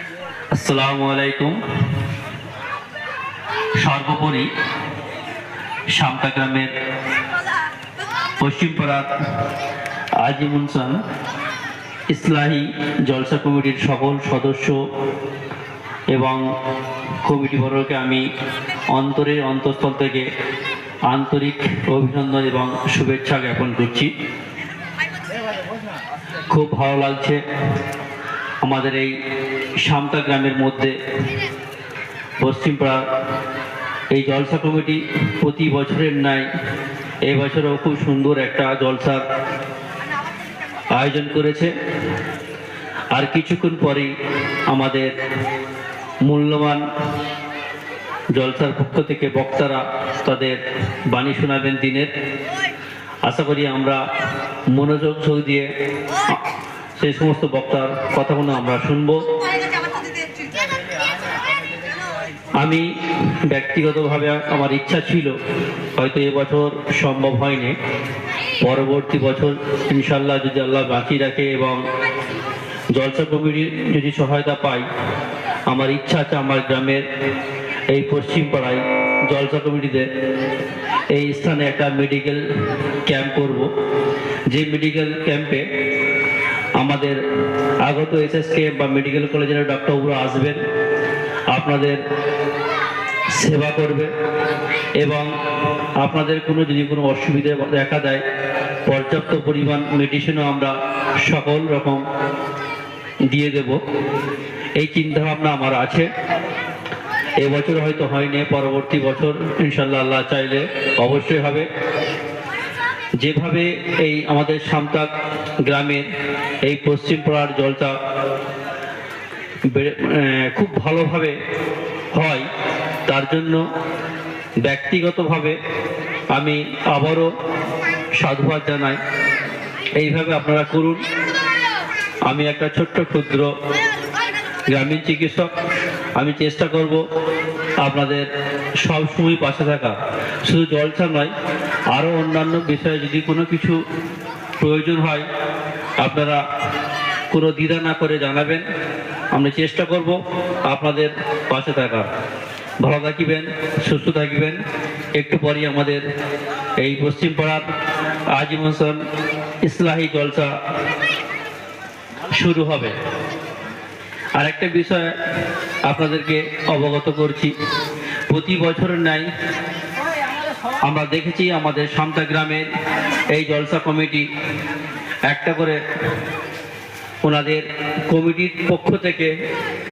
আসসালামু আলাইকুম। সর্বোপরি শামতা গ্রামের পশ্চিমপাড়ার আজিমুনসান ইসলাহি জলসা কমিটির সকল সদস্য এবং কমিটিবর্গকে আমি অন্তঃস্থল থেকে আন্তরিক অভিনন্দন এবং শুভেচ্ছা জ্ঞাপন করছি। খুব ভালো লাগছে আমাদের এই শামতা গ্রামের মধ্যে পশ্চিমপাড়া এই জলসা কমিটি প্রতি বছরের ন্যায় এবছরও খুব সুন্দর একটা জলসার আয়োজন করেছে। আর কিছুক্ষণ পরেই আমাদের মূল্যবান জলসার পক্ষ থেকে বক্তারা তাদের বাণী শোনাবেন দিনের। আশা করি আমরা মনোযোগ দিয়ে সেই সমস্ত বক্তার কথাগুলো আমরা শুনবো। আমি ব্যক্তিগতভাবে আমার ইচ্ছা ছিল, হয়তো এবছর সম্ভব হয়নি, পরবর্তী বছর ইনশাল্লাহ যদি আল্লাহ বাঁচিয়ে রাখে এবং জলসা কমিটি যদি সহায়তা পাই, আমার ইচ্ছা আছে আমার গ্রামের এই পশ্চিম পাড়ায় জলসা কমিটিতে এই স্থানে একটা মেডিকেল ক্যাম্প করব। যে মেডিকেল ক্যাম্পে আমাদের আগত এসএসকে বা মেডিকেল কলেজের ডক্টরগুলো আসবেন, আপনাদের সেবা করবে এবং আপনাদের যদি কোনো অসুবিধা দেখা দেয় পর্যাপ্ত পরিমাণ মেডিসিনও আমরা সকল রকম দিয়ে দেব। এই চিন্তাভাবনা আমার আছে। এবছর হয়তো হয়নি, পরবর্তী বছর ইনশাল্লাহ আল্লাহ চাইলে অবশ্যই হবে। যেভাবে এই আমাদের শামতা গ্রামের এই পশ্চিম পাড়ার জলটা খুব ভালোভাবে হয়, তার জন্য ব্যক্তিগতভাবে আমি আবারও সাধুবাদ জানাই। এইভাবে আপনারা করুন। আমি একটা ছোট্ট ক্ষুদ্র গ্রামীণ চিকিৎসক, আমি চেষ্টা করব আপনাদের সবসময় পাশে থাকা। শুধু জলসা নয়, আরও অন্যান্য বিষয়ে যদি কোনো কিছু প্রয়োজন হয় আপনারা কোনো দ্বিধা না করে জানাবেন। আমরা চেষ্টা করব আপনাদের পাশে থাকার। ভালো থাকিবেন, সুস্থ থাকিবেন। একটু পরেই আমাদের এই পশ্চিম পাড়ার আজিমুনসান ইসলাহি জলসা শুরু হবে। আরেকটা বিষয় আপনাদেরকে অবগত করছি, প্রতি বছরের ন্যায় আমরা দেখেছি আমাদের শামতা গ্রামের এই জলসা কমিটি একটা করে ওনাদের কমিটির পক্ষ থেকে